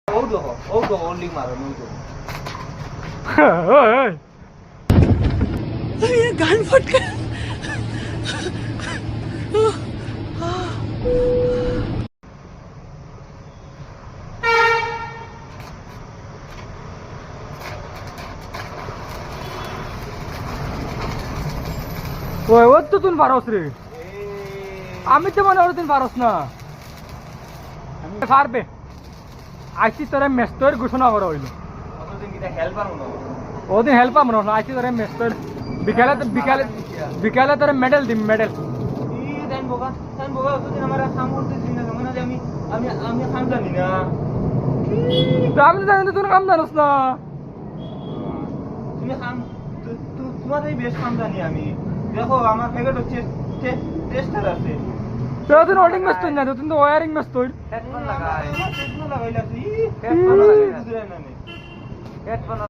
ও দেখো ওল্ডিং মারো নই তো ওই ये गान फट गया ওই ও তো তুই পারস রে আমি তো মনে তুই পারস না পারবে আইসি তোরে মেস্তর ঘোষণা করা হইল কতদিন কিটা হেল্পার মনে ওদিন হেল্প আমরা না আইসি তোরে মেস্তর বিকালে তোরে মেডেল দিম মেডেল ই দেন বোকা কতদিন আমার কাম করতে দিন না মনে হয় আমি কাম জানি না আমি তো জানি না তোর কাম জানোস না তুমি কাম তোমারই বেশ কাম জানি আমি দেখো আমার ফেভারিট হচ্ছে টেস্টার আছে তোর ওয়ারিং মেস্তর না তুই তো ওয়ারিং মেস্তর হেডফোন লাগাই লাগাইলা তুই হেডফোন লাগাই হেডফোন